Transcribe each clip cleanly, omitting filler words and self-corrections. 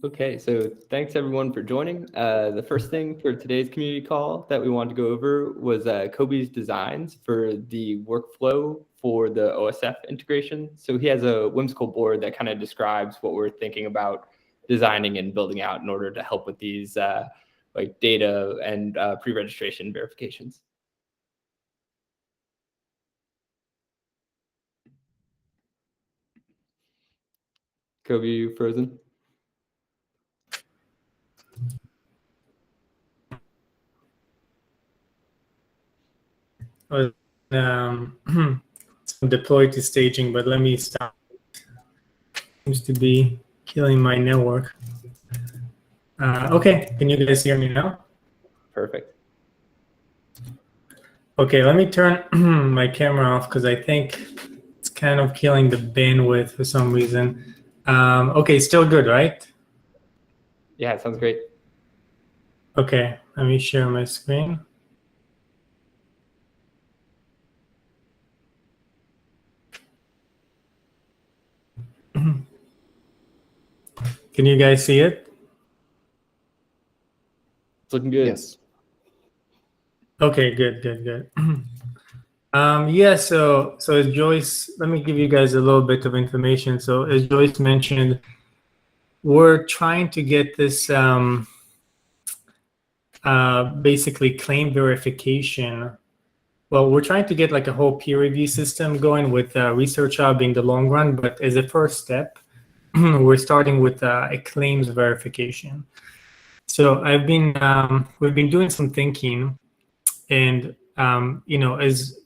Okay, so thanks everyone for joining. The first thing for today's community call that we wanted to go over was Kobe's designs for the workflow for the OSF integration. So he has a whimsical board that kind of describes what we're thinking about designing and building out in order to help with these like data and pre-registration verifications. Kobe, you frozen? Deployed to staging, but let me stop. Seems to be killing my network. Okay, can you guys hear me now? Perfect. Okay, let me turn my camera off because I think it's kind of killing the bandwidth for some reason. Okay, still good, right? Yeah, it sounds great. Okay, let me share my screen. Can you guys see it? It's looking good. Yes. Okay, good. Yeah, so as Joyce, let me give you guys a little bit of information. So as Joyce mentioned, we're trying to get this basically claim verification. Well, we're trying to get like a whole peer review system going with ResearchHub in the long run, but as a first step, we're starting with a claims verification. So we've been doing some thinking, and as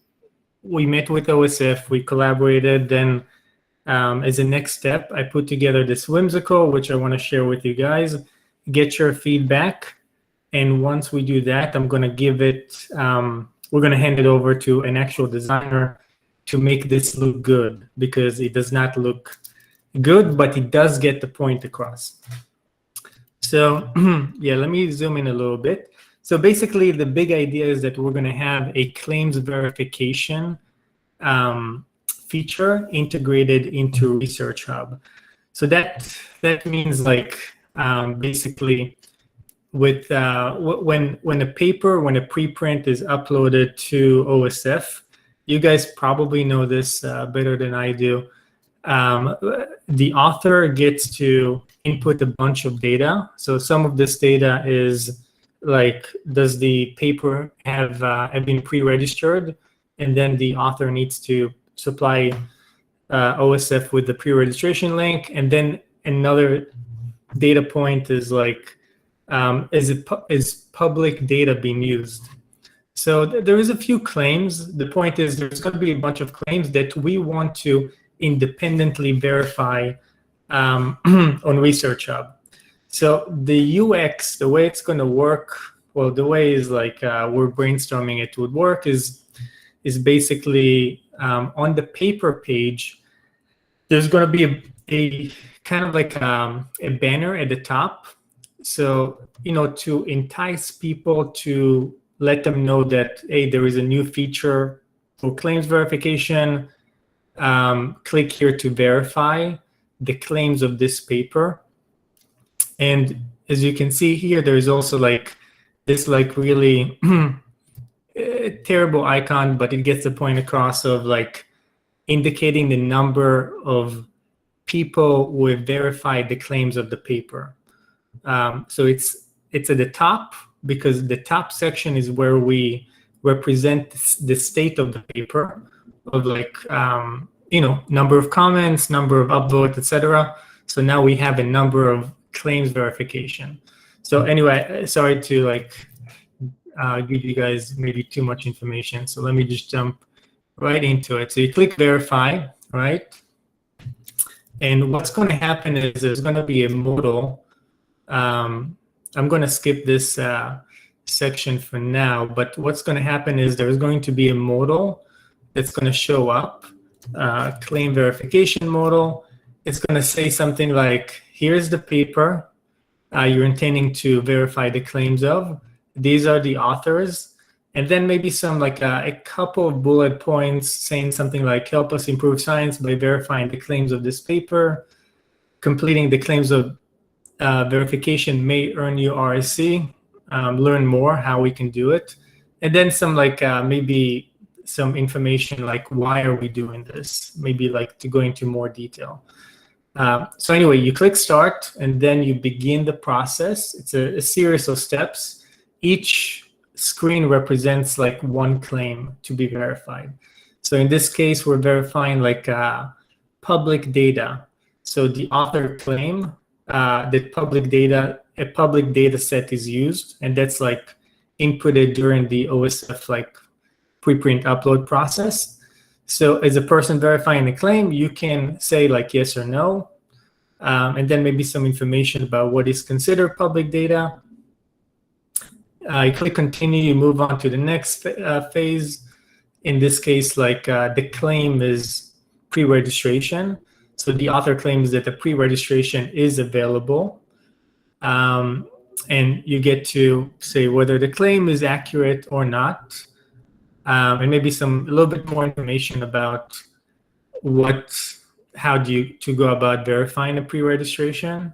we met with OSF, we collaborated. Then, as a next step, I put together this whimsical, which I want to share with you guys. Get your feedback, and once we do that, I'm going to give it. We're going to hand it over to an actual designer to make this look good, because it does not look good, but it does get the point across. So yeah, let me zoom in a little bit. So basically, the big idea is that we're going to have a claims verification feature integrated into ResearchHub. So that means like basically with when a preprint is uploaded to OSF, you guys probably know this better than I do. The author gets to input a bunch of data. So some of this data is like, does the paper have been pre-registered? And then the author needs to supply OSF with the pre-registration link. And then another data point is like, is public data being used? So there is a few claims. The point is there's going to be a bunch of claims that we want to independently verify on ResearchHub. So the UX, the way it's going to work, well, the way is like we're brainstorming it would work is basically on the paper page, there's going to be a kind of like a banner at the top. So, to entice people, to let them know that, hey, there is a new feature for claims verification. Click here to verify the claims of this paper. And as you can see here, there's also like this like really terrible icon, but it gets the point across of like indicating the number of people who have verified the claims of the paper. So it's at the top, because the top section is where we represent the state of the paper, of like number of comments, number of upvotes, etc. So now we have a number of claims verification. So anyway, sorry to like give you guys maybe too much information. So let me just jump right into it. So you click verify, right? And what's going to happen is there's going to be a modal. I'm going to skip this section for now, but what's going to happen is there's going to be a modal that's going to show up, claim verification modal. It's going to say something like, here's the paper you're intending to verify the claims of. These are the authors. And then maybe some like a couple of bullet points saying something like, help us improve science by verifying the claims of this paper, completing the claims of verification may earn you RSC. Learn more how we can do it, and then some like maybe some information like why are we doing this? Maybe like to go into more detail. So anyway, you click start and then you begin the process. It's a series of steps. Each screen represents like one claim to be verified. So in this case, we're verifying like public data. So the author claim that a public data set is used, and that's like inputted during the OSF like preprint upload process. So as a person verifying the claim, you can say like yes or no, and then maybe some information about what is considered public data. You click continue, you move on to the next phase. In this case, like the claim is pre-registration. So the author claims that the pre-registration is available. And you get to say whether the claim is accurate or not. And maybe a little bit more information about how to go about verifying a pre-registration.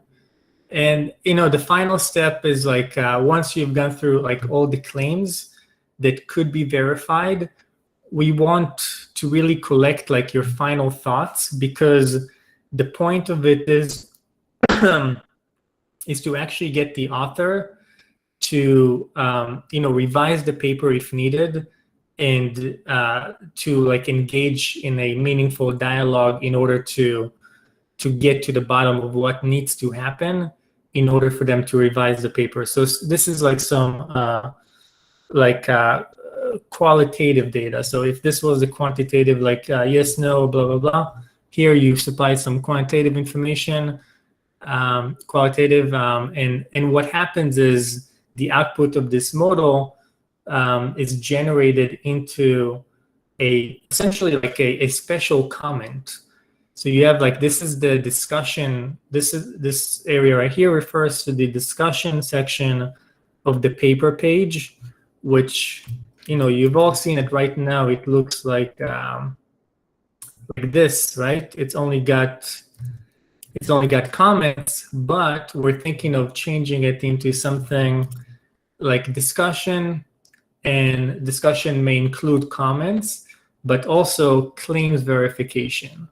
And the final step is like once you've gone through like all the claims that could be verified, we want to really collect like your final thoughts, because the point of it is to actually get the author to revise the paper if needed, and to like engage in a meaningful dialogue in order to get to the bottom of what needs to happen in order for them to revise the paper. So this is like some qualitative data. So if this was a quantitative, like yes, no, blah, blah, blah, here you supply some quantitative information, qualitative, and what happens is the output of this model is generated into essentially like a special comment. So you have like, this is the discussion, this area right here refers to the discussion section of the paper page, which, you've all seen it right now. It looks like this, right? It's only got comments, but we're thinking of changing it into something like discussion, and discussion may include comments, but also claims verification.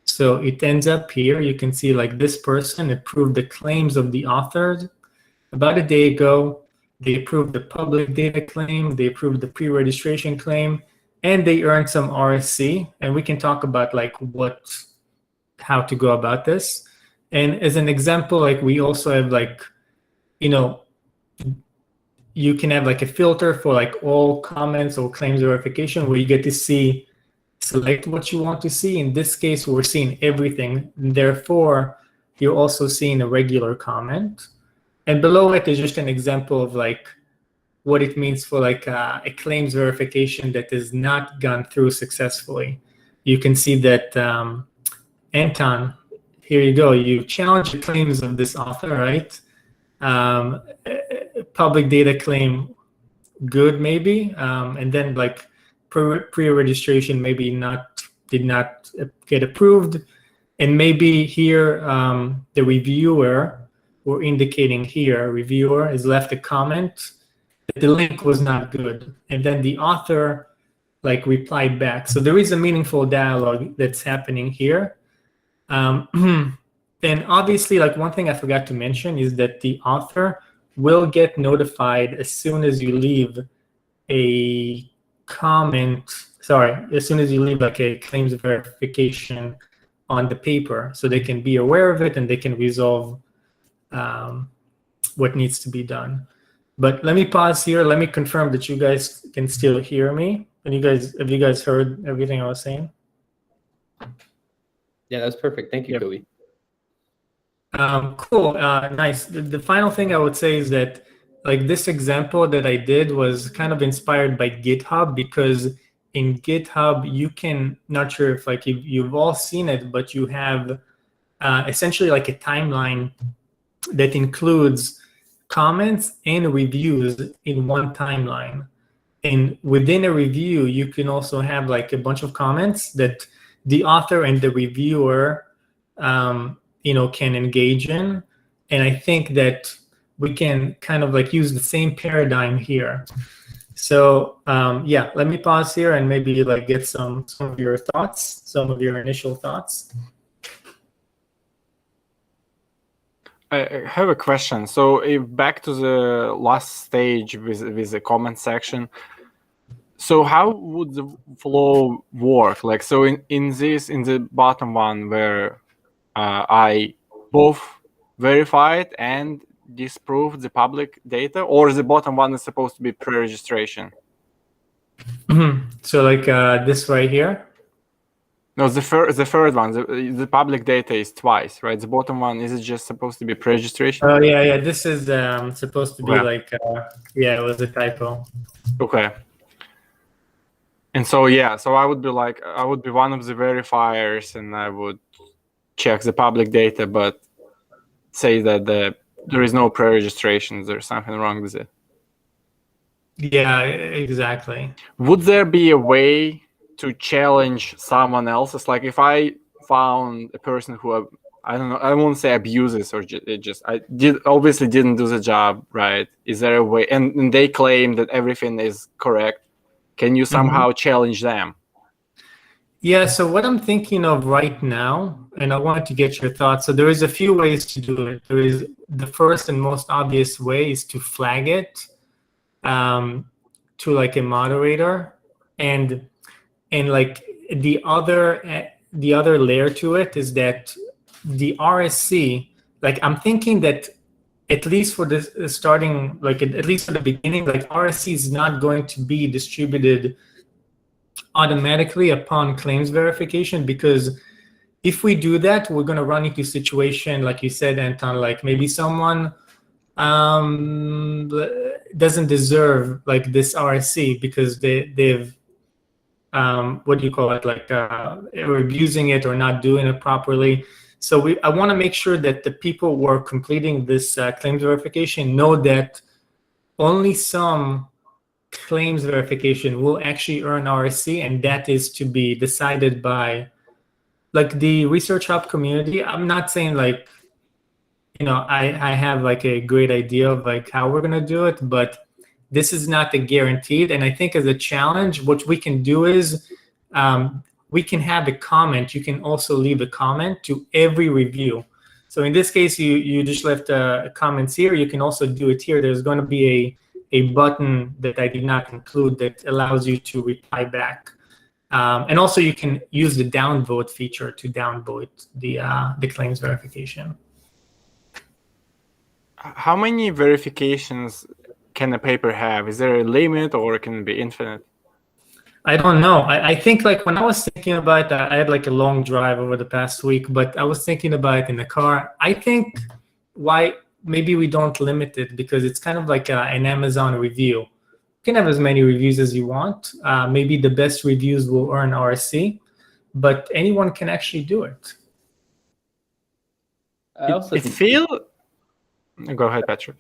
So it ends up here. You can see like this person approved the claims of the author about a day ago. They approved the public data claim, they approved the pre-registration claim, and they earned some RSC. And we can talk about like how to go about this. And as an example, like we also have like, you can have like a filter for like all comments or claims verification, where you get to select what you want to see. In this case, we're seeing everything. Therefore, you're also seeing a regular comment. And below it is just an example of like what it means for like a claims verification that has not gone through successfully. You can see that, Anton, here you go. You challenge the claims of this author, right? Public data claim, good maybe. And then like pre-registration maybe did not get approved. And maybe here the reviewer, we're indicating here, reviewer has left a comment that the link was not good. And then the author like replied back. So there is a meaningful dialogue that's happening here. And obviously, like one thing I forgot to mention is that the author will get notified as soon as you leave a comment, as soon as you leave like a claims verification on the paper, so they can be aware of it and they can resolve what needs to be done. But let me pause here. Let me confirm that you guys can still hear me. And have you guys heard everything I was saying? Yeah, that's perfect. Thank you, Yep. Kobe. Cool. Nice. The final thing I would say is that like this example that I did was kind of inspired by GitHub, because in GitHub you can, not sure if like you've all seen it, but you have essentially like a timeline that includes comments and reviews in one timeline. And within a review, you can also have like a bunch of comments that the author and the reviewer can engage in. And I think that we can kind of like use the same paradigm here. So yeah, let me pause here and maybe like get some of your thoughts, some of your initial thoughts. I have a question. So if back to the last stage with the comment section, so how would the flow work? Like, so in the bottom one where I both verified and disproved the public data, or the bottom one is supposed to be pre-registration? So like this right here? No, the third one, the public data is twice, right? The bottom one, is it just supposed to be pre-registration? Oh yeah, this is supposed to be like, yeah, it was a typo. Okay. And so, yeah, so I would be one of the verifiers, and I would check the public data, but say that there is no pre-registration. There's something wrong with it. Yeah, exactly. Would there be a way to challenge someone else's? Like if I found a person who, I don't know, I won't say abuses, or obviously didn't do the job right. Is there a way? And they claim that everything is correct. Can you somehow challenge them? Yeah, so what I'm thinking of right now, and I wanted to get your thoughts. So there is a few ways to do it. There is the first and most obvious way is to flag it to like a moderator, and like the other layer to it is that the RSC, like I'm thinking that at least for this starting, like at least for the beginning, like RSC is not going to be distributed automatically upon claims verification, because if we do that, we're going to run into a situation like you said, Anton, like maybe someone doesn't deserve like this RSC because they've what do you call it, like or abusing it or not doing it properly. So I want to make sure that the people who are completing this claims verification know that only some claims verification will actually earn RSC, and that is to be decided by like the ResearchHub community. I'm not saying like, you know, I have like a great idea of like how we're gonna do it, but this is not a guaranteed. And I think as a challenge, what we can do is we can have a comment. You can also leave a comment to every review. So in this case, you just left comments here. You can also do it here. There's going to be a button that I did not include that allows you to reply back. And also you can use the downvote feature to downvote the claims verification. How many verifications can a paper have? Is there a limit, or can it be infinite? I don't know. I think like when I was thinking about that, I had like a long drive over the past week, but I was thinking about it in the car. I think why maybe we don't limit it, because it's kind of like an Amazon review. You can have as many reviews as you want. Maybe the best reviews will earn RSC, but anyone can actually do it. I also Go ahead, Patrick.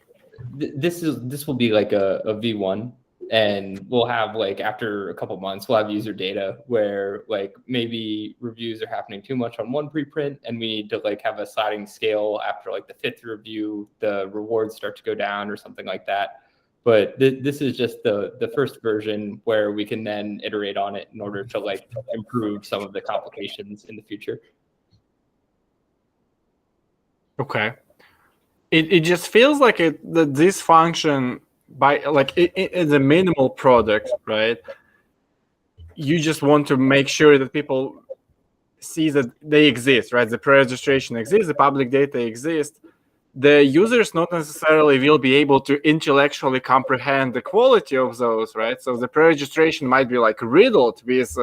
This will be like a V1, and we'll have like after a couple months we'll have user data where like maybe reviews are happening too much on one preprint, and we need to like have a sliding scale after like the 5th review, the rewards start to go down or something like that. But this is just the first version where we can then iterate on it in order to like improve some of the complications in the future. Okay. It just feels like that this function, by like it's a minimal product, right? You just want to make sure that people see that they exist, right? The pre-registration exists, the public data exists. The users not necessarily will be able to intellectually comprehend the quality of those, right? So the pre-registration might be like riddled with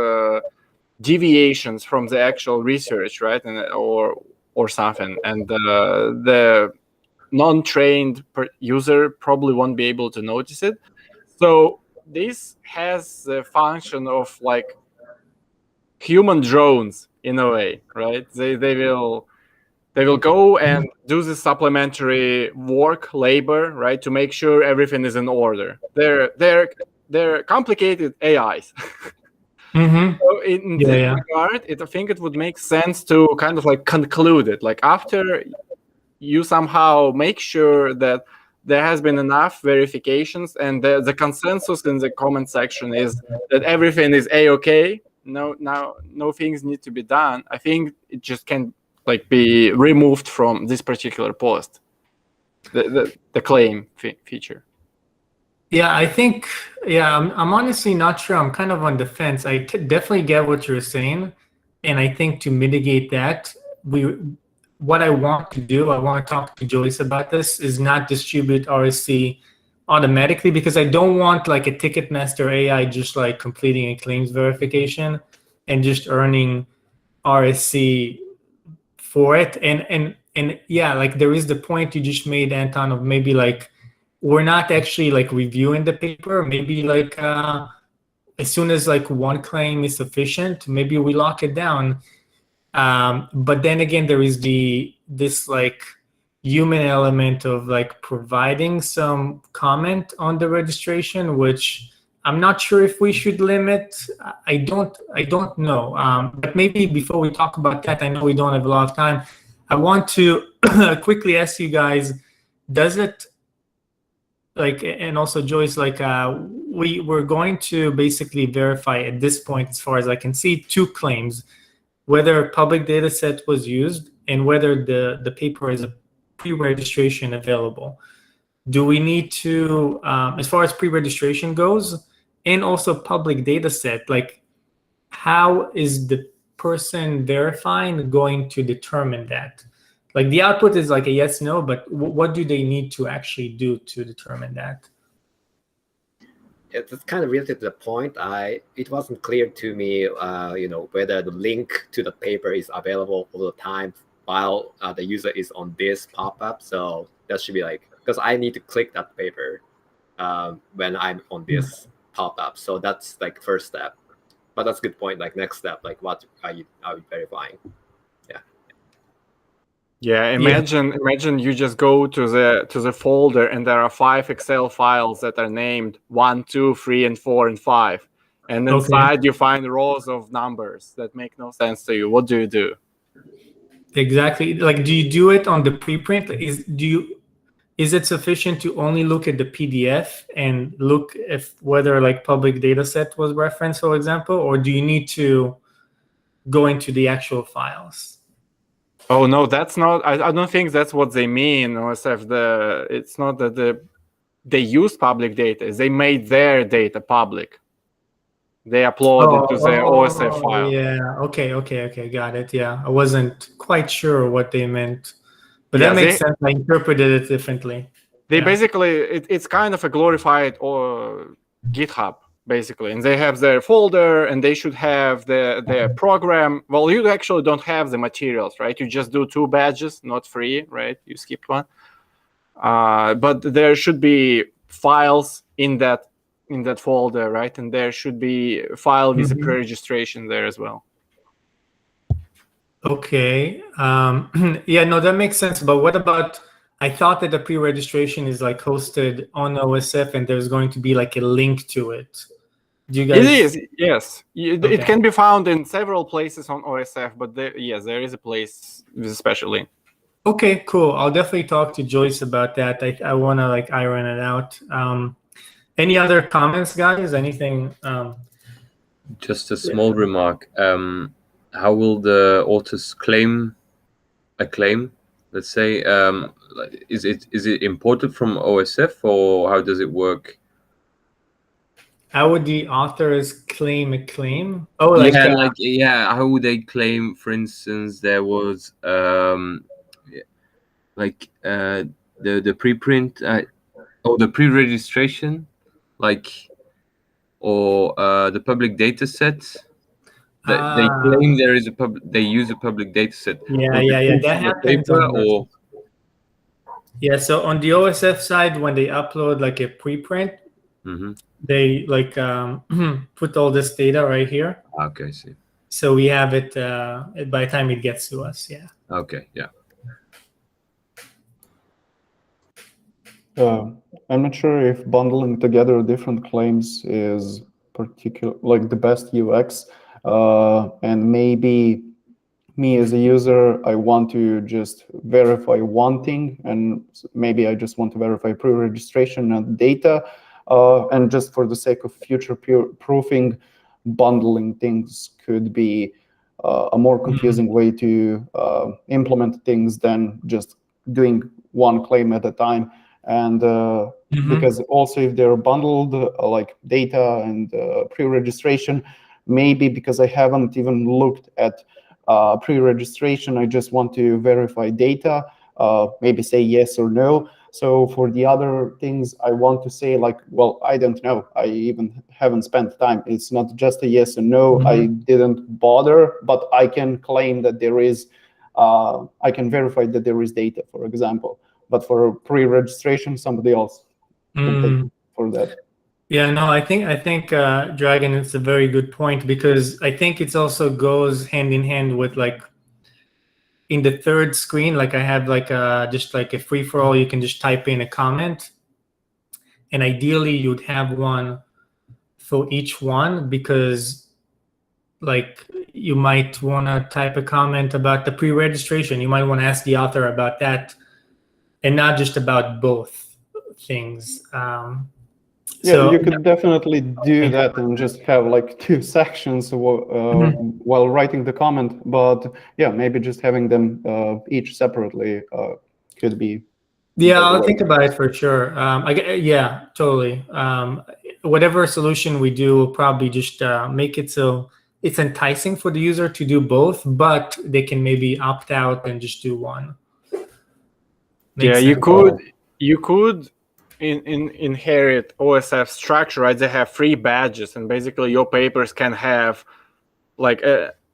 deviations from the actual research, right? And or something, and the non-trained user probably won't be able to notice it. So this has the function of like human drones in a way, right? They will go and do the supplementary work, labor, right, to make sure everything is in order. They're complicated AIs. So in this regard, I think it would make sense to kind of like conclude it. Like after you somehow make sure that there has been enough verifications, and the consensus in the comment section is that everything is a-okay. No things need to be done. I think it just can like be removed from this particular post, the claim feature. Yeah, I think, yeah, I'm honestly not sure. I'm kind of on the fence. I definitely get what you're saying. And I think to mitigate that, what I want to do, I want to talk to Joyce about this, is not distribute RSC automatically, because I don't want like a Ticketmaster AI just like completing a claims verification and just earning RSC for it. And yeah, like there is the point you just made, Anton, of maybe like we're not actually like reviewing the paper. Maybe like as soon as like one claim is sufficient, maybe we lock it down. But then again, there is this like human element of like providing some comment on the registration, which I'm not sure if we should limit. I don't know. But maybe before we talk about that, I know we don't have a lot of time. I want to quickly ask you guys, does it, like, and also Joyce, like we're going to basically verify at this point, as far as I can see, 2 claims, whether a public data set was used and whether the paper is a pre-registration available. Do we need to, as far as pre-registration goes, and also public data set, like how is the person verifying going to determine that? Like the output is like a yes, no, but what do they need to actually do to determine that? It's kind of related to the point. It wasn't clear to me, whether the link to the paper is available all the time while the user is on this pop-up. So that should be like, because I need to click that paper when I'm on this pop-up. So that's like first step. But that's a good point. Like next step, like what are you verifying? Yeah, imagine you just go to the folder and there are 5 Excel files that are named 1, 2, 3, and 4, and 5, and inside you find rows of numbers that make no sense to you. What do you do? Exactly. Like, do you do it on the preprint? Is it sufficient to only look at the PDF and look if whether like public data set was referenced, for example, or do you need to go into the actual files? Oh no, that's not. I don't think that's what they mean. OSF. It's not that they use public data. They made their data public. They upload it to the OSF file. Yeah. Okay. Got it. Yeah, I wasn't quite sure what they meant, but that makes sense. I interpreted it differently. They basically, it's kind of a glorified GitHub. Basically, and they have their folder, and they should have their program. Well, you actually don't have the materials, right? You just do 2 badges, not 3, right? You skipped one. But there should be files in that folder, right? And there should be a file with a pre-registration there as well. Okay. Yeah, no, that makes sense. But what about? I thought that the pre-registration is like hosted on OSF, and there's going to be like a link to it. Do you guys? It is, yes. It can be found in several places on OSF, but there is a place with a special link. Okay, cool. I'll definitely talk to Joyce about that. I want to like iron it out. Any other comments, guys? Anything? Just a small remark. How will the authors claim a claim? Let's say, is it imported from OSF, or how does it work? How would the authors claim a claim? Oh, how would they claim? For instance, there was the preprint or the pre-registration, or the public data set. They claim there is they use a public data set. Yeah. That happens. Yeah. So on the OSF side, when they upload like a preprint, they like put all this data right here. Okay, I see. So we have it by the time it gets to us. Yeah. Okay. Yeah. I'm not sure if bundling together different claims is the best UX, and maybe me as a user, I want to just verify one thing, and maybe I just want to verify pre-registration and data, and just for the sake of future proofing, bundling things could be a more confusing way to implement things than just doing one claim at a time. And because also if they're bundled, like data and pre-registration, maybe because I haven't even looked at pre-registration, I just want to verify data, maybe say yes or no. So for the other things, I want to say like, well, I don't know. I even haven't spent time. It's not just a yes or no. I didn't bother, but I can claim that there is, I can verify that there is data, for example. But for pre-registration, somebody else can take for that. Yeah, no, I think Dragon, it's a very good point, because I think it also goes hand in hand with like in the third screen, like I have like just like a free for all. You can just type in a comment, and ideally you'd have one for each one, because like you might want to type a comment about the pre-registration. You might want to ask the author about that, and not just about both things. Yeah, So you could definitely do that and just have like 2 sections while writing the comment. But yeah, maybe just having them each separately could be. Yeah, I'll think about it for sure. Yeah, totally. Whatever solution we do, we'll probably just make it so it's enticing for the user to do both, but they can maybe opt out and just do one. Makes sense. You could inherit OSF structure, right? They have 3 badges, and basically your papers can have like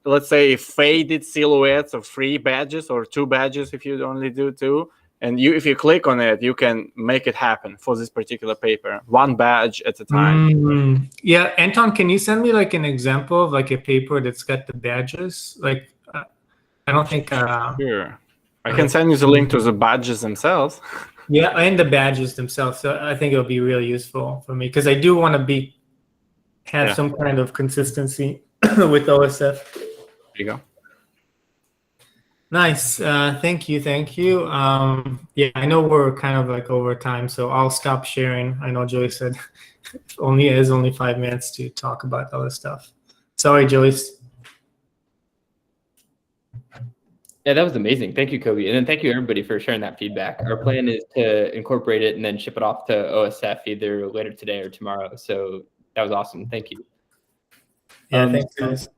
let's say faded silhouettes of 3 badges or 2 badges if you only do 2. And if you click on it, you can make it happen for this particular paper, 1 badge at a time. Yeah, Anton, can you send me like an example of like a paper that's got the badges? Like, I don't think. Sure, I can send you the link to the badges themselves. Yeah, and the badges themselves. So I think it'll be really useful for me, because I do want to have some kind of consistency with OSF. There you go. Nice. Thank you. Yeah, I know we're kind of like over time, so I'll stop sharing. I know Joyce said only 5 minutes to talk about all this stuff. Sorry, Joyce. Yeah, that was amazing. Thank you, Kobe. And then thank you, everybody, for sharing that feedback. Our plan is to incorporate it and then ship it off to OSF either later today or tomorrow. So that was awesome. Thank you. Yeah, thanks, guys.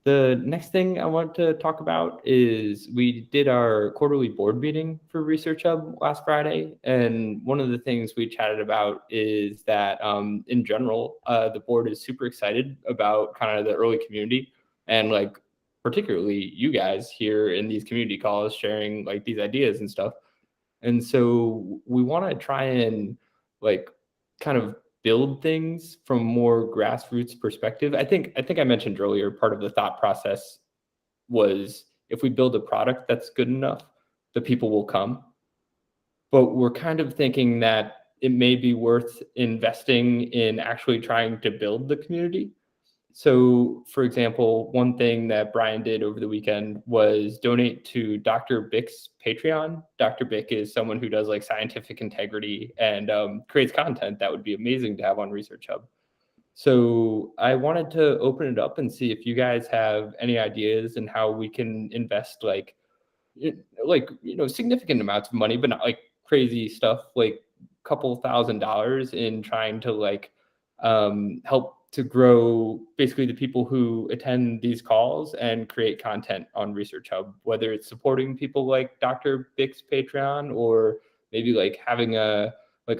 The next thing I want to talk about is we did our quarterly board meeting for ResearchHub last Friday. And one of the things we chatted about is that in general, the board is super excited about kind of the early community, and like particularly you guys here in these community calls sharing like these ideas and stuff. And so we want to try and like kind of build things from more grassroots perspective. I think I mentioned earlier, part of the thought process was if we build a product that's good enough, the people will come. But we're kind of thinking that it may be worth investing in actually trying to build the community. So, for example, one thing that Brian did over the weekend was donate to Dr. Bick's Patreon. Dr. Bick is someone who does like scientific integrity and creates content that would be amazing to have on ResearchHub. So I wanted to open it up and see if you guys have any ideas and how we can invest like significant amounts of money, but not like crazy stuff, like a couple $1,000s in trying to like help to grow basically the people who attend these calls and create content on ResearchHub, whether it's supporting people like Dr. Bick's Patreon or maybe like having a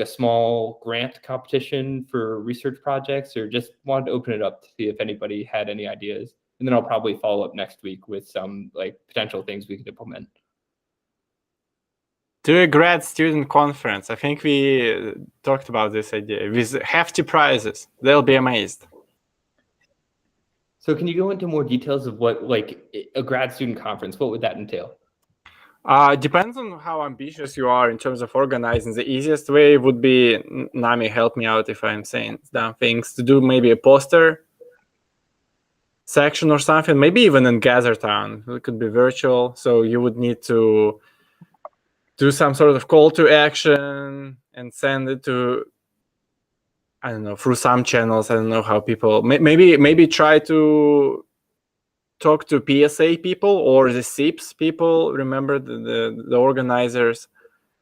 small grant competition for research projects, or just wanted to open it up to see if anybody had any ideas. And then I'll probably follow up next week with some like potential things we could implement. Do a grad student conference. I think we talked about this idea with hefty prizes. They'll be amazed. So can you go into more details of what like a grad student conference, what would that entail? Depends on how ambitious you are in terms of organizing. The easiest way would be, Nami, help me out if I'm saying dumb things, to do maybe a poster section or something, maybe even in GatherTown. It could be virtual, so you would need to do some sort of call to action and send it to, I don't know, through some channels. I don't know how people, maybe try to talk to PSA people or the SIPs people. Remember the organizers,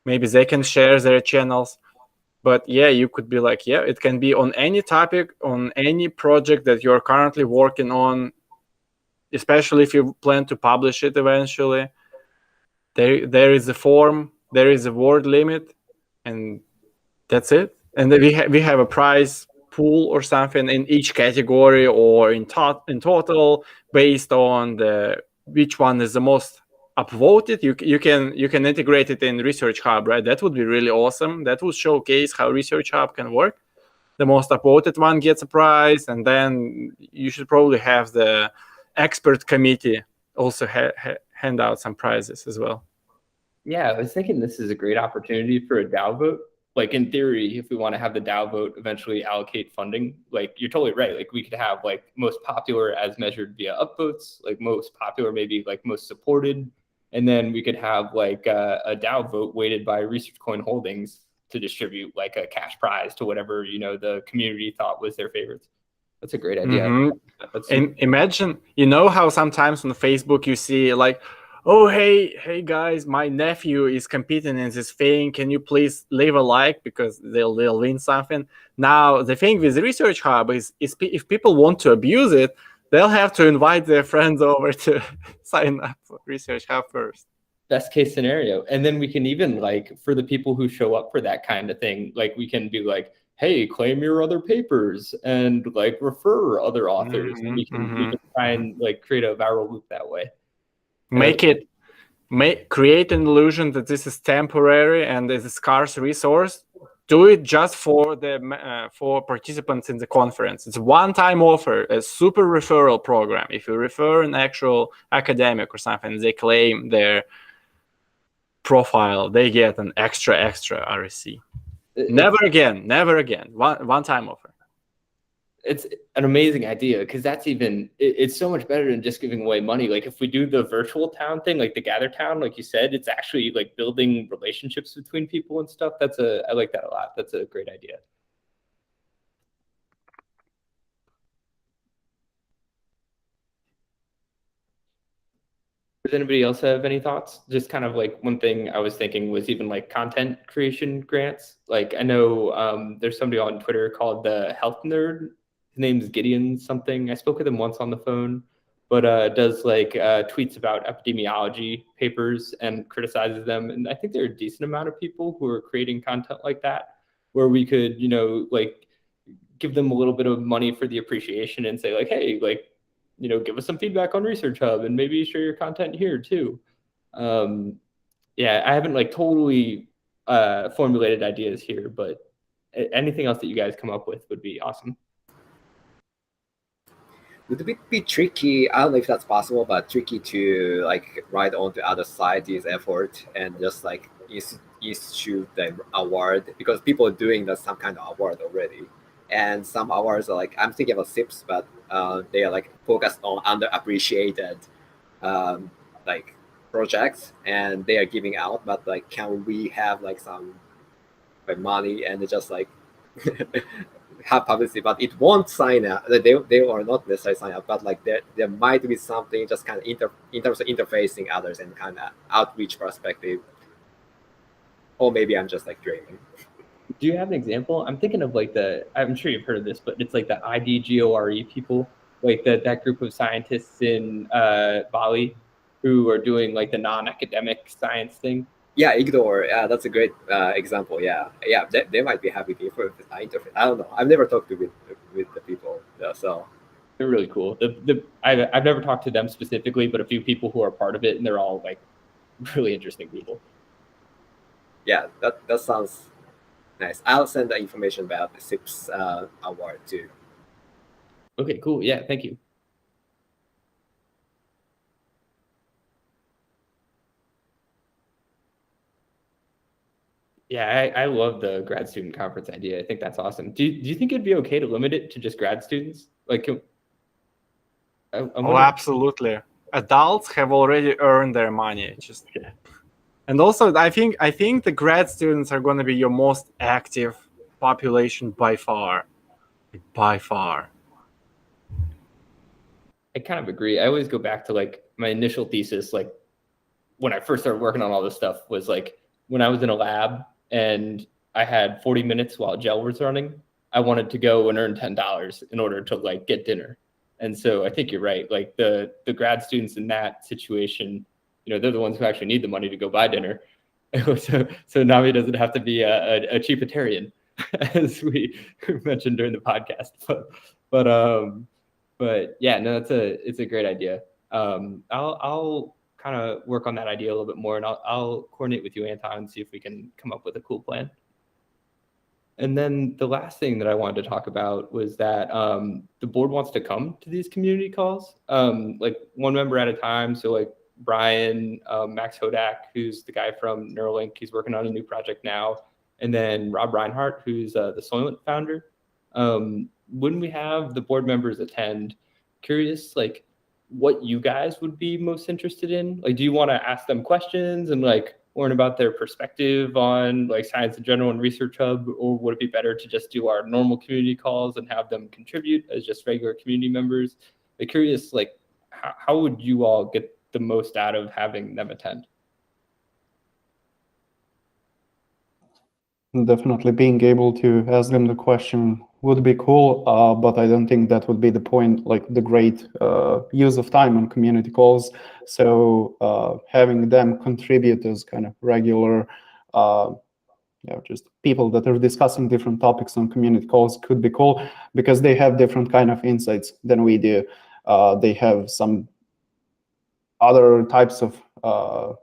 maybe they can share their channels. But yeah, you could be like, yeah, it can be on any topic, on any project that you're currently working on, especially if you plan to publish it eventually. There is a form, there is a word limit, and that's it. And then we have a prize pool or something in each category or in total based on which one is the most upvoted. You can integrate it in ResearchHub, right? That would be really awesome. That would showcase how ResearchHub can work. The most upvoted one gets a prize, and then you should probably have the expert committee also hand out some prizes as well. Yeah, I was thinking this is a great opportunity for a DAO vote. Like in theory, if we want to have the DAO vote eventually allocate funding, like you're totally right. Like we could have like most popular as measured via upvotes, like most popular, maybe like most supported. And then we could have like a DAO vote weighted by Research Coin Holdings to distribute like a cash prize to whatever, the community thought was their favorites. That's a great idea. Mm-hmm. And imagine, how sometimes on Facebook you see like, oh, hey guys, my nephew is competing in this thing. Can you please leave a like because they'll win something? Now, the thing with ResearchHub is if people want to abuse it, they'll have to invite their friends over to sign up for ResearchHub first. Best case scenario. And then we can even like, for the people who show up for that kind of thing, like we can be like, hey, claim your other papers and like refer other authors. Mm-hmm, and we can try and like create a viral loop that way. Create an illusion that this is temporary and is a scarce resource. Do it just for for participants in the conference. It's a one-time offer, a super referral program. If you refer an actual academic or something, they claim their profile, they get an extra RSC. Never again. One-time offer. It's an amazing idea because it's so much better than just giving away money. Like if we do the virtual town thing, like the Gather Town, like you said, it's actually like building relationships between people and stuff. I like that a lot. That's a great idea. Does anybody else have any thoughts? Just kind of like one thing I was thinking was even like content creation grants. Like I know there's somebody on Twitter called the Health Nerd. His name's Gideon something. I spoke with him once on the phone, but does like tweets about epidemiology papers and criticizes them. And I think there are a decent amount of people who are creating content like that, where we could, like give them a little bit of money for the appreciation and say like, hey, like, give us some feedback on ResearchHub and maybe share your content here too. Yeah, I haven't like totally formulated ideas here, but anything else that you guys come up with would be awesome. Would it be tricky? I don't know if that's possible, but tricky to like write onto other societies' effort and just like issue the award, because people are doing some kind of award already. And some awards are like, I'm thinking about SIPs, but they are like focused on underappreciated like projects, and they are giving out. But like, can we have like some like money and just like have publicity? But it won't sign up. They are not necessarily sign up, but like there might be something just kind of in terms of interfacing others and kind of outreach perspective. Or maybe I'm just like dreaming. Do you have an example? I'm thinking of like I'm sure you've heard of this, but it's like the IDGORE people, like that group of scientists in Bali who are doing like the non-academic science thing. Yeah, IGDOR. Yeah, that's a great example. Yeah, they might be happy to interface. I don't know. I've never talked with the people, so they're really cool. I've never talked to them specifically, but a few people who are part of it, and they're all like really interesting people. Yeah, that sounds nice. I'll send the information about the SIPS award too. Okay, cool. Yeah, thank you. Yeah, I love the grad student conference idea. I think that's awesome. Do you think it'd be okay to limit it to just grad students? Like, I'm Oh, wondering- absolutely. Adults have already earned their money. Just and also, I think the grad students are going to be your most active population by far. By far. I kind of agree. I always go back to like my initial thesis, like when I first started working on all this stuff, was like when I was in a lab and I had 40 minutes while gel was running, I wanted to go and earn $10 in order to like get dinner. And so I think you're right. Like the grad students in that situation, they're the ones who actually need the money to go buy dinner. So Nami doesn't have to be a cheapitarian, as we mentioned during the podcast. But yeah, no, it's a great idea. I'll kind of work on that idea a little bit more, and I'll coordinate with you, Anton, and see if we can come up with a cool plan. And then the last thing that I wanted to talk about was that the board wants to come to these community calls, like one member at a time. So like Brian, Max Hodak, who's the guy from Neuralink, he's working on a new project now. And then Rob Reinhardt, who's the Soylent founder. When we have the board members attend, curious like what you guys would be most interested in. Like, do you want to ask them questions and like learn about their perspective on like science in general and ResearchHub, or would it be better to just do our normal community calls and have them contribute as just regular community members? I'm curious, like how would you all get the most out of having them attend? Definitely being able to ask them the question would be cool, but I don't think that would be the point, like the great use of time on community calls. So having them contribute as kind of regular, just people that are discussing different topics on community calls could be cool, because they have different kind of insights than we do. They have some other types of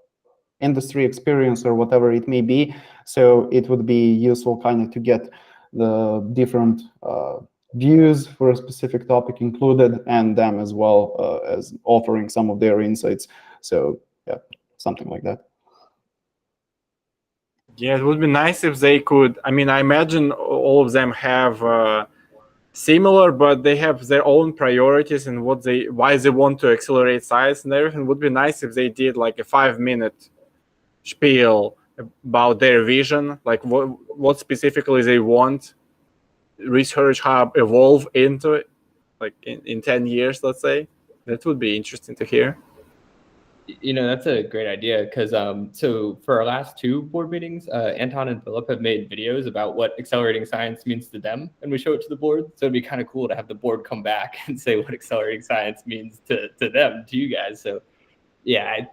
industry experience or whatever it may be. So it would be useful kind of to get the different views for a specific topic included, and them as well as offering some of their insights. So yeah, something like that. Yeah, it would be nice if they could. I mean, I imagine all of them have similar, but they have their own priorities and why they want to accelerate science and everything. It would be nice if they did like a 5-minute spiel about their vision, like what specifically they want ResearchHub evolve into it, like in 10 years, let's say. That would be interesting to hear. That's a great idea, because so for our last 2 board meetings, Anton and Philip have made videos about what accelerating science means to them, and we show it to the board. So it'd be kind of cool to have the board come back and say what accelerating science means to them, to you guys. So yeah,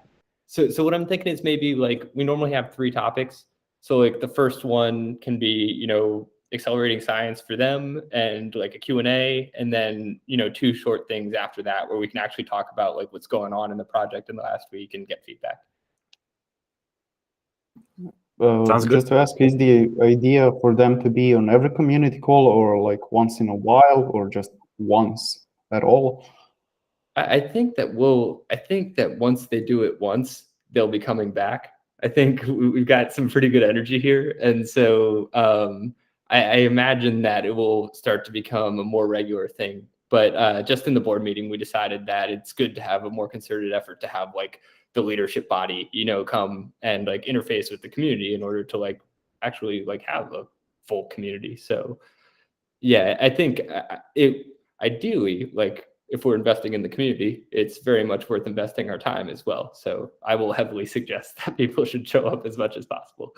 so what I'm thinking is maybe like we normally have 3 topics. So like the first one can be, accelerating science for them and like a Q&A, and then, 2 short things after that where we can actually talk about like what's going on in the project in the last week and get feedback. Sounds good. Just to ask, is the idea for them to be on every community call, or like once in a while, or just once at all? I think that once they do it once, they'll be coming back. I think we've got some pretty good energy here. And so I imagine that it will start to become a more regular thing. But just in the board meeting, we decided that it's good to have a more concerted effort to have like the leadership body, come and like interface with the community in order to like actually like have a full community. So yeah, I think ideally, like if we're investing in the community, it's very much worth investing our time as well. So I will heavily suggest that people should show up as much as possible.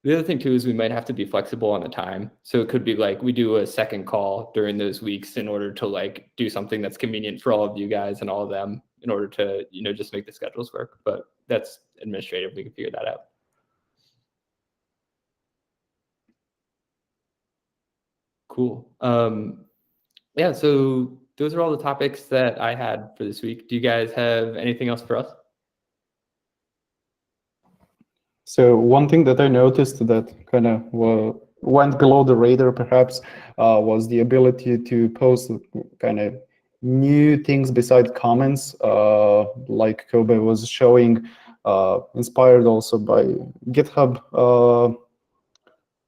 The other thing too is we might have to be flexible on the time. So it could be like we do a second call during those weeks in order to like do something that's convenient for all of you guys and all of them in order to, just make the schedules work. But that's administrative. We can figure that out. Cool. Yeah, so those are all the topics that I had for this week. Do you guys have anything else for us? So one thing that I noticed that kind of went below the radar perhaps was the ability to post kind of new things besides comments, like Kobe was showing, inspired also by GitHub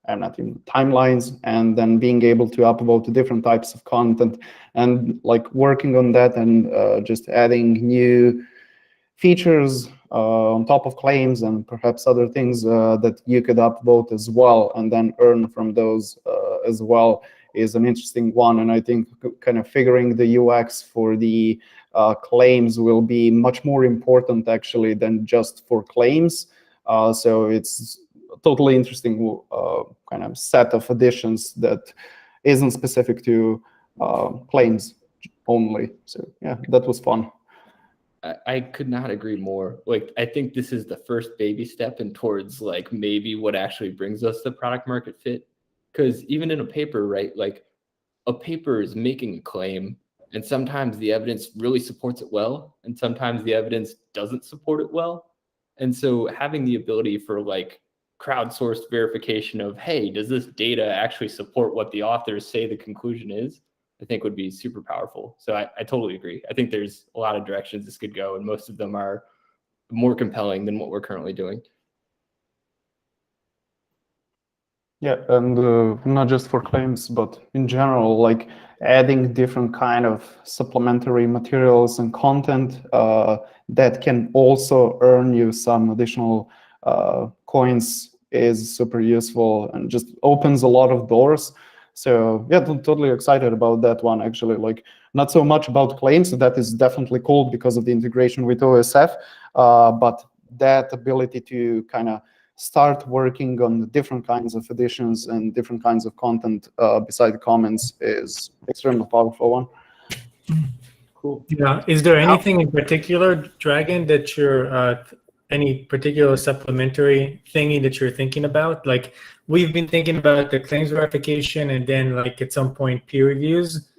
I'm not in timelines, and then being able to upvote different types of content and like working on that and just adding new features on top of claims and perhaps other things that you could upvote as well and then earn from those as well is an interesting one. And I think kind of figuring the UX for the claims will be much more important actually than just for claims. So it's a totally interesting kind of set of additions that isn't specific to claims only. So yeah, that was fun. I could not agree more. Like, I think this is the first baby step in towards like maybe what actually brings us the product market fit. Because even in a paper, right, like a paper is making a claim, and sometimes the evidence really supports it well, and sometimes the evidence doesn't support it well. And so having the ability for like crowdsourced verification of, hey, does this data actually support what the authors say the conclusion is, I think would be super powerful. So I totally agree. I think there's a lot of directions this could go, and most of them are more compelling than what we're currently doing. Yeah, and not just for claims, but in general, like adding different kind of supplementary materials and content that can also earn you some additional coins is super useful and just opens a lot of doors. So yeah, I'm totally excited about that one actually. Like not so much about claims, that is definitely cool because of the integration with OSF, but that ability to kind of start working on different kinds of editions and different kinds of content beside comments is extremely powerful one. Cool. Yeah. Is there anything in particular, Dragon, that you're any particular supplementary thingy that you're thinking about? Like we've been thinking about the claims verification and then like at some point peer reviews.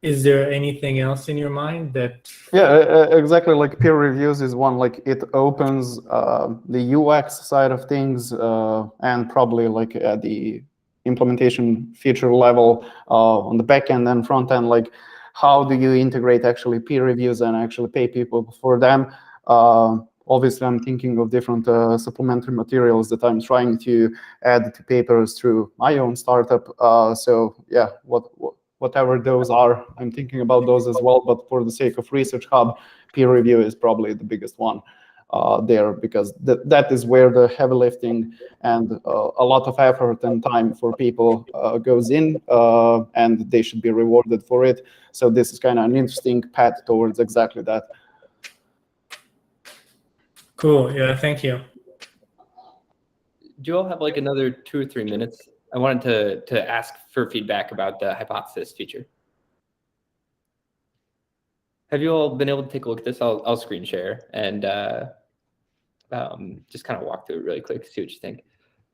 Is there anything else in your mind that? Yeah, exactly. Like peer reviews is one. Like it opens the UX side of things and probably like at the implementation feature level on the back end and front end. Like how do you integrate actually peer reviews and actually pay people for them? Obviously, I'm thinking of different supplementary materials that I'm trying to add to papers through my own startup. So yeah, whatever those are, I'm thinking about those as well. But for the sake of ResearchHub, peer review is probably the biggest one there, because that is where the heavy lifting and a lot of effort and time for people goes in, and they should be rewarded for it. So this is kind of an interesting path towards exactly that. Cool. Yeah, thank you. Do you all have like another 2 or 3 minutes? I wanted to ask for feedback about the hypothesis feature. Have you all been able to take a look at this? I'll screen share and just kind of walk through it really quick, see what you think.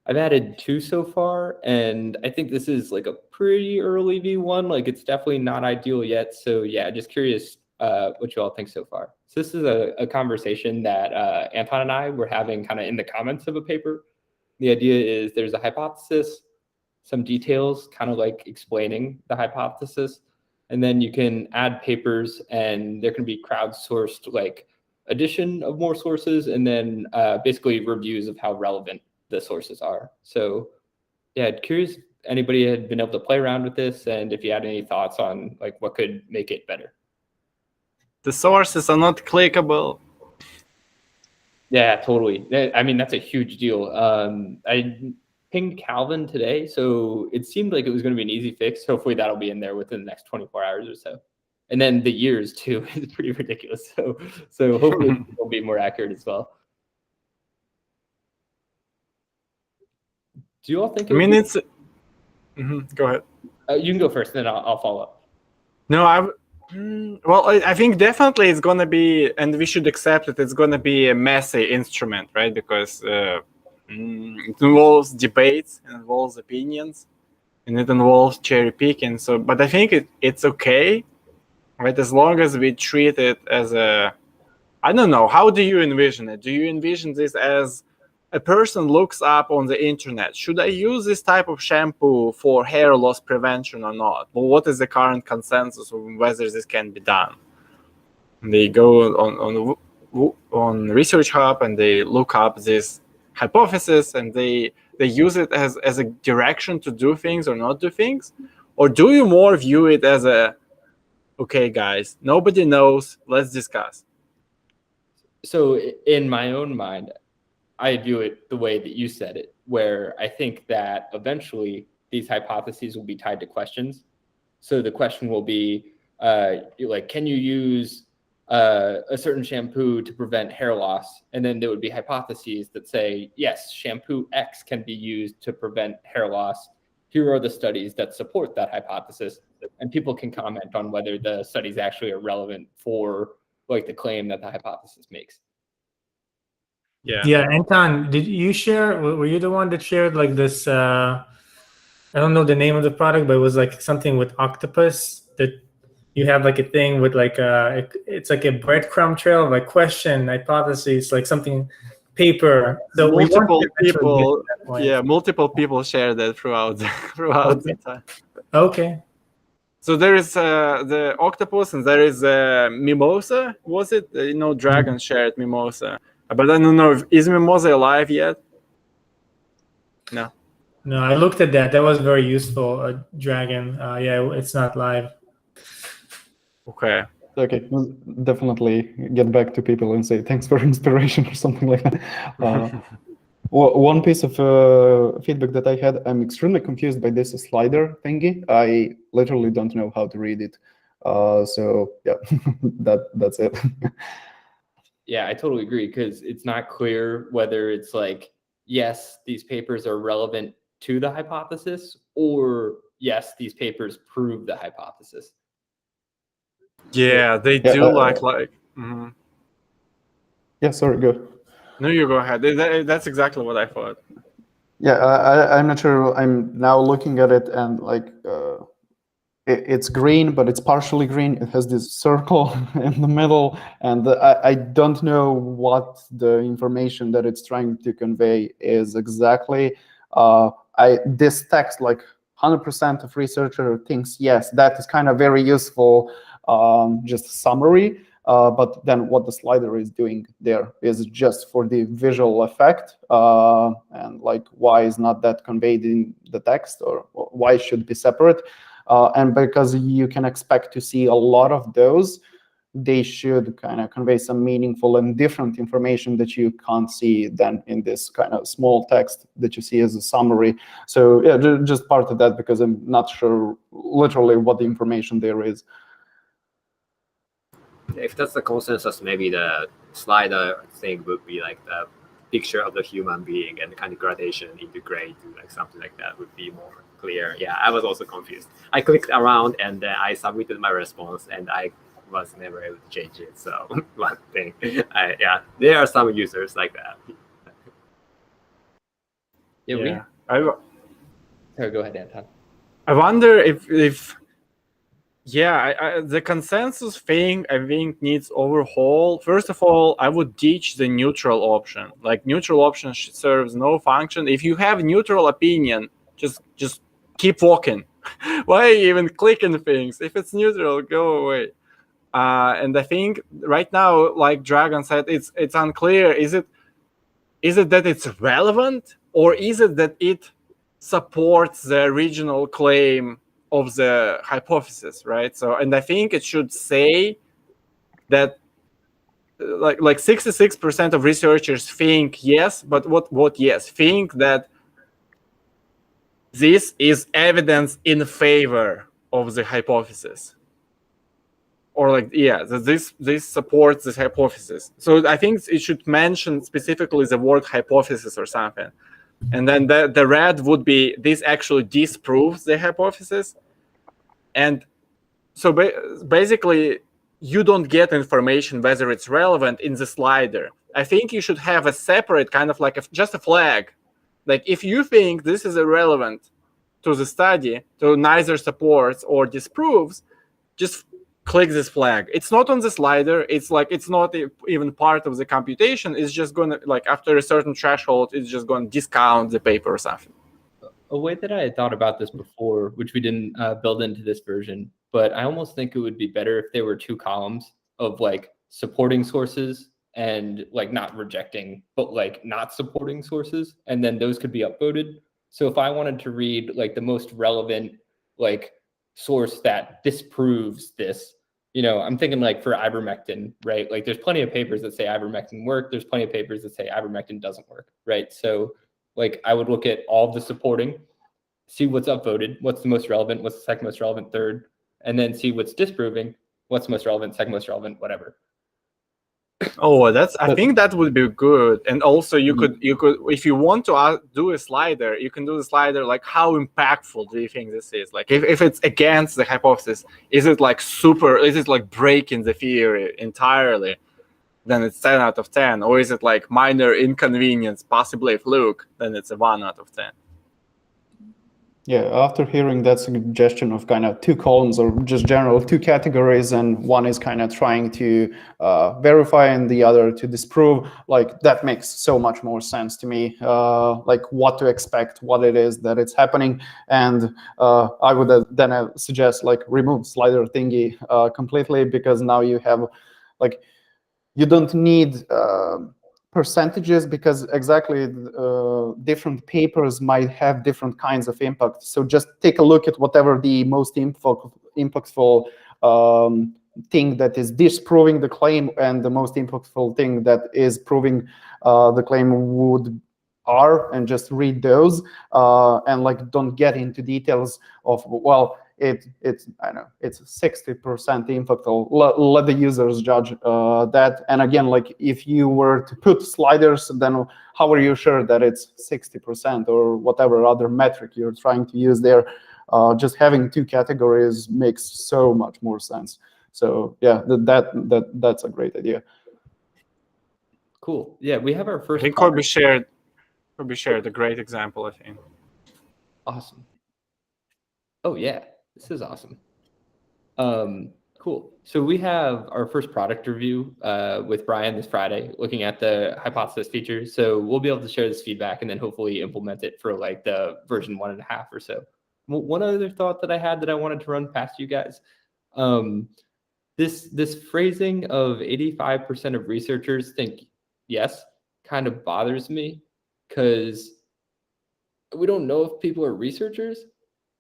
I've added 2 so far, and I think this is like a pretty early V1. Like it's definitely not ideal yet. So yeah, just curious what you all think so far. So this is a conversation that Anton and I were having kind of in the comments of a paper. The idea is there's a hypothesis, some details kind of like explaining the hypothesis, and then you can add papers and there can be crowdsourced like addition of more sources and then basically reviews of how relevant the sources are. So yeah, curious anybody had been able to play around with this and if you had any thoughts on like what could make it better. The sources are not clickable. Yeah, totally. I mean, that's a huge deal. I pinged Calvin today, so it seemed like it was going to be an easy fix. Hopefully that'll be in there within the next 24 hours or so. And then the years too is pretty ridiculous. So hopefully it'll be more accurate as well. Do you all think? I mean, it's. Go ahead. You can go first, then I'll follow up. No, well, I think definitely it's going to be, and we should accept it, it's going to be a messy instrument, right? Because it involves debates, it involves opinions, and it involves cherry picking. So, but I think it's okay, right? As long as we treat it as a, I don't know, how do you envision it? Do you envision this as a person looks up on the internet, should I use this type of shampoo for hair loss prevention or not? Well, what is the current consensus on whether this can be done? And they go on ResearchHub and they look up this hypothesis and they they use it as a direction to do things or not do things? Or do you more view it as a, okay, guys, nobody knows, let's discuss? So in my own mind, I view it the way that you said it, where I think that eventually these hypotheses will be tied to questions. So the question will be, like, can you use a certain shampoo to prevent hair loss? And then there would be hypotheses that say, yes, shampoo X can be used to prevent hair loss. Here are the studies that support that hypothesis. And people can comment on whether the studies actually are relevant for like the claim that the hypothesis makes. Yeah, Anton, did you share? Were you the one that shared like this? I don't know the name of the product, but it was like something with octopus that you have like a thing with like it's like a breadcrumb trail of like question, hypothesis, like something paper. So multiple people share that throughout the time. Okay. So there is the octopus, and there is Mimosa. Was it? Dragon shared Mimosa, but I don't know. Is Mimosa alive yet? No. No, I looked at that. That was very useful. Dragon. Yeah, it's not live. Okay. Okay, we'll definitely get back to people and say thanks for inspiration or something like that. One piece of feedback that I had, I'm extremely confused by this slider thingy. I literally don't know how to read it. So yeah, that's it. Yeah, I totally agree, because it's not clear whether it's like, yes, these papers are relevant to the hypothesis, or yes, these papers prove the hypothesis. Yeah, they do like. Mm-hmm. Yeah, sorry, go. No, you go ahead. That's exactly what I thought. Yeah, I'm not sure. I'm now looking at it, and like it's green, but it's partially green. It has this circle in the middle, and I don't know what the information that it's trying to convey is exactly. This text, like 100% of researcher thinks, yes, that is kind of very useful, just summary. But then what the slider is doing there is just for the visual effect, and like why is not that conveyed in the text, or why it should be separate. And because you can expect to see a lot of those, they should kind of convey some meaningful and different information that you can't see then in this kind of small text that you see as a summary. So yeah, just part of that, because I'm not sure literally what the information there is. If that's the consensus, maybe the slider thing would be like the picture of the human being and the kind of gradation into gray to like something like that would be more clear. Yeah, I was also confused. I clicked around and then I submitted my response and I was never able to change it. So one thing, yeah, there are some users like that. Sorry, go ahead, Anton. I wonder if the consensus thing, I think, needs overhaul. First of all, I would ditch the neutral option. Like, neutral option serves no function. If you have neutral opinion, just keep walking. Why even clicking things? If it's neutral, go away. And I think right now, like Dragon said, it's unclear. Is it that it's relevant, or is it that it supports the original claim of the hypothesis, right? So, and I think it should say that like 66% of researchers think yes, but what yes? Think that this is evidence in favor of the hypothesis. Or like, yeah, this supports this hypothesis. So I think it should mention specifically the word hypothesis or something. And then the red would be, this actually disproves the hypothesis. And so basically, you don't get information whether it's relevant in the slider. I think you should have a separate kind of like just a flag. Like, if you think this is irrelevant to the study, to neither supports or disproves, just click this flag. It's not on the slider. It's like, it's not even part of the computation. It's just going to, like, after a certain threshold, it's just going to discount the paper or something. A way that I had thought about this before, which we didn't build into this version, but I almost think it would be better if there were two columns of like supporting sources and like not rejecting, but like not supporting sources. And then those could be upvoted. So if I wanted to read like the most relevant like source that disproves this, you know, I'm thinking like for ivermectin, right? Like there's plenty of papers that say ivermectin work. There's plenty of papers that say ivermectin doesn't work, right? So like I would look at all of the supporting, see what's upvoted, what's the most relevant, what's the second most relevant, third, and then see what's disproving, what's the most relevant, second most relevant, whatever. Oh, I think that would be good. And also you could, if you want to do a slider, you can do the slider like how impactful do you think this is? Like if it's against the hypothesis, is it like breaking the theory entirely? Then it's 10 out of 10. Or is it like minor inconvenience, possibly a fluke, then it's a 1 out of 10. Yeah, after hearing that suggestion of kind of 2 columns or just general 2 categories, and one is kind of trying to verify and the other to disprove, like that makes so much more sense to me, like what to expect, what it is that it's happening. And I would then suggest like remove slider thingy completely, because now you have like, you don't need percentages, because exactly different papers might have different kinds of impact. So just take a look at whatever the most impactful thing that is disproving the claim and the most impactful thing that is proving the claim are, and just read those and like don't get into details of, well, it's I don't know, it's 60% impactful. Let the users judge that. And again, like if you were to put sliders, then how are you sure that it's 60% or whatever other metric you're trying to use there? Just having 2 categories makes so much more sense. So yeah, that's a great idea. Cool. Yeah, we have our first. I think Corby shared a great example, I think. Awesome. Oh yeah, this is awesome. Cool. So we have our first product review with Brian this Friday, looking at the hypothesis features. So we'll be able to share this feedback and then hopefully implement it for like the version 1.5 or so. One other thought that I had that I wanted to run past you guys. This phrasing of 85% of researchers think yes kind of bothers me, because we don't know if people are researchers.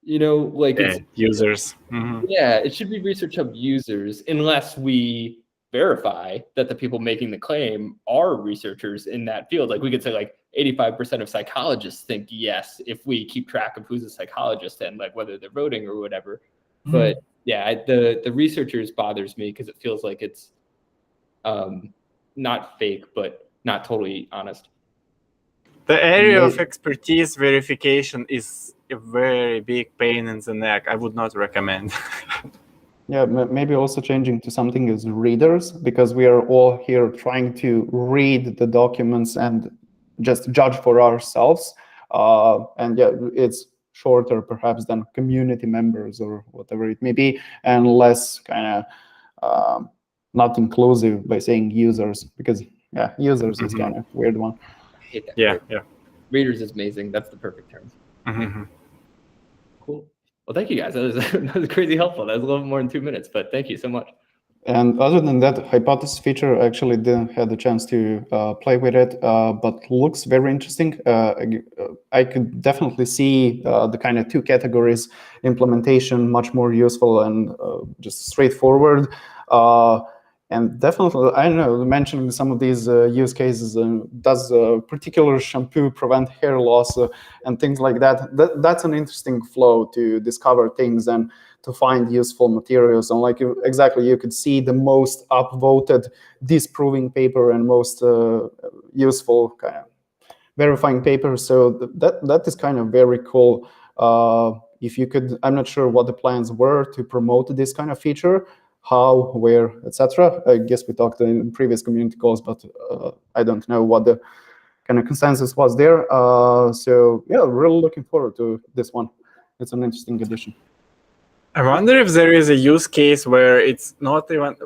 You know, like it's users. Mm-hmm. Yeah, it should be ResearchHub users, unless we verify that the people making the claim are researchers in that field. Like we could say like 85% of psychologists think yes, if we keep track of who's a psychologist and like whether they're voting or whatever. Mm-hmm. But yeah, the researchers bothers me because it feels like it's not fake, but not totally honest. The area of expertise verification is a very big pain in the neck. I would not recommend. Yeah, maybe also changing to something as readers, because we are all here trying to read the documents and just judge for ourselves. And yeah, it's shorter perhaps than community members or whatever it may be, and less kind of not inclusive by saying users, because yeah, users is kind of weird one. I hate that. Yeah. Readers is amazing. That's the perfect term. Mm-hmm. Cool. Well, thank you guys. That was crazy helpful. That was a little more than 2 minutes, but thank you so much. And other than that, hypothesis feature, I actually didn't have the chance to play with it, but looks very interesting. I could definitely see the kind of 2 categories implementation much more useful and just straightforward. And definitely, I don't know, mentioning some of these use cases, does a particular shampoo prevent hair loss and things like that? That's an interesting flow to discover things and to find useful materials. And like exactly, you could see the most upvoted disproving paper and most useful kind of verifying paper. So that is kind of very cool. If you could, I'm not sure what the plans were to promote this kind of feature, how, where, etc. I guess we talked in previous community calls, but I don't know what the kind of consensus was there. So yeah, really looking forward to this one. It's an interesting addition. I wonder if there is a use case where it's not even,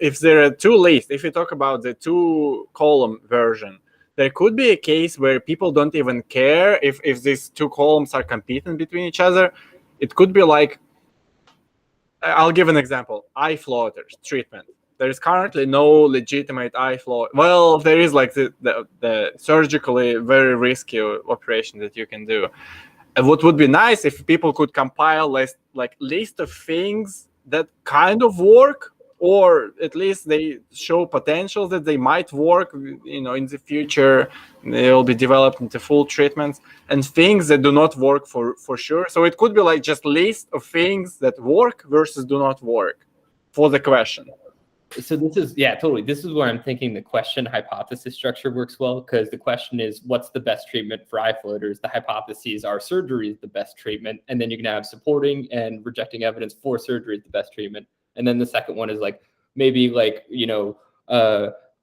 if there are 2 lists, if you talk about the 2-column version, there could be a case where people don't even care if these 2 columns are competing between each other. It could be like, I'll give an example, eye floaters treatment. there is currently no legitimate iFlow. Well, there is like the surgically very risky operation that you can do. And what would be nice if people could compile like list of things that kind of work, or at least they show potential that they might work, in the future. They will be developed into full treatments, and things that do not work for sure. So it could be like just list of things that work versus do not work for the question. So this is, totally. This is where I'm thinking the question hypothesis structure works well, because the question is, what's the best treatment for eye floaters? The hypotheses are surgery is the best treatment. And then you can have supporting and rejecting evidence for surgery is the best treatment. And then the second one is like, maybe like,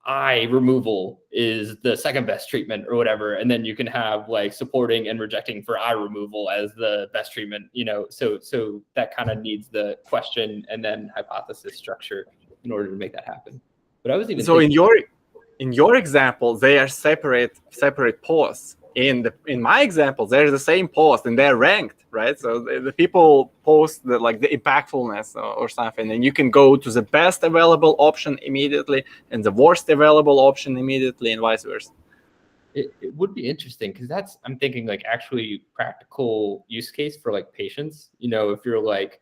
eye removal is the second best treatment or whatever. And then you can have like supporting and rejecting for eye removal as the best treatment, so that kind of needs the question and then hypothesis structure in order to make that happen. But I was even so in your example, they are separate posts. In my example, they're the same post and they're ranked, right? So the people post the impactfulness or something, and you can go to the best available option immediately and the worst available option immediately, and vice versa. It would be interesting, because I'm thinking like actually practical use case for like patients. If you're like,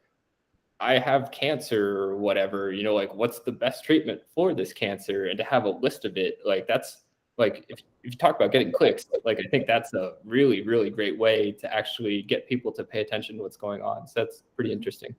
I have cancer or whatever, like what's the best treatment for this cancer, and to have a list of it, like that's like, if you talk about getting clicks, like I think that's a really, really great way to actually get people to pay attention to what's going on. So that's pretty interesting.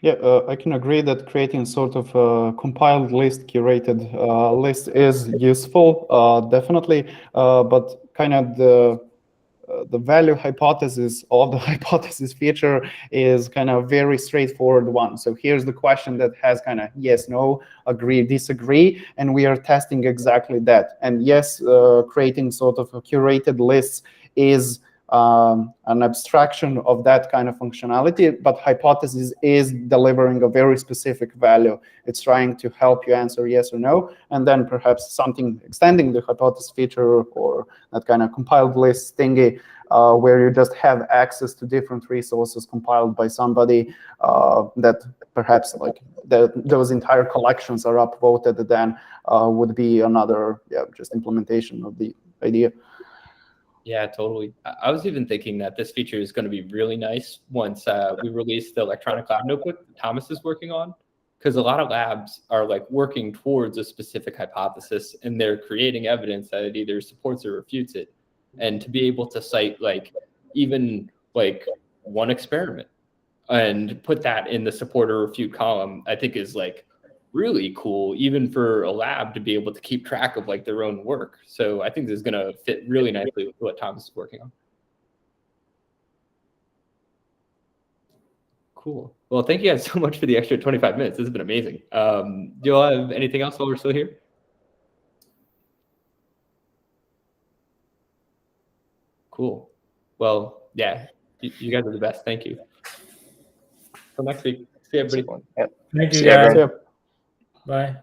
Yeah, I can agree that creating sort of a compiled list, curated list is useful, definitely, but kind of the value hypothesis of the hypothesis feature is kind of very straightforward one. So here's the question that has kind of yes, no, agree, disagree, and we are testing exactly that. And yes, creating sort of a curated lists is an abstraction of that kind of functionality, but hypothesis is delivering a very specific value. It's trying to help you answer yes or no, and then perhaps something extending the hypothesis feature or that kind of compiled list thingy, where you just have access to different resources compiled by somebody that perhaps like those entire collections are upvoted, then would be another just implementation of the idea. Yeah, totally. I was even thinking that this feature is going to be really nice once we release the electronic lab notebook that Thomas is working on, because a lot of labs are like working towards a specific hypothesis and they're creating evidence that it either supports or refutes it. And to be able to cite like even like one experiment and put that in the support or refute column, I think is like really cool, even for a lab to be able to keep track of like their own work. So I think this is going to fit really nicely with what Thomas is working on. Cool. Well, thank you guys so much for the extra 25 minutes. This has been amazing. Do you all have anything else while we're still here? Cool. Well, yeah, you guys are the best. Thank you. Till next week. See everybody. Thank you, Yeah, guys. Bye.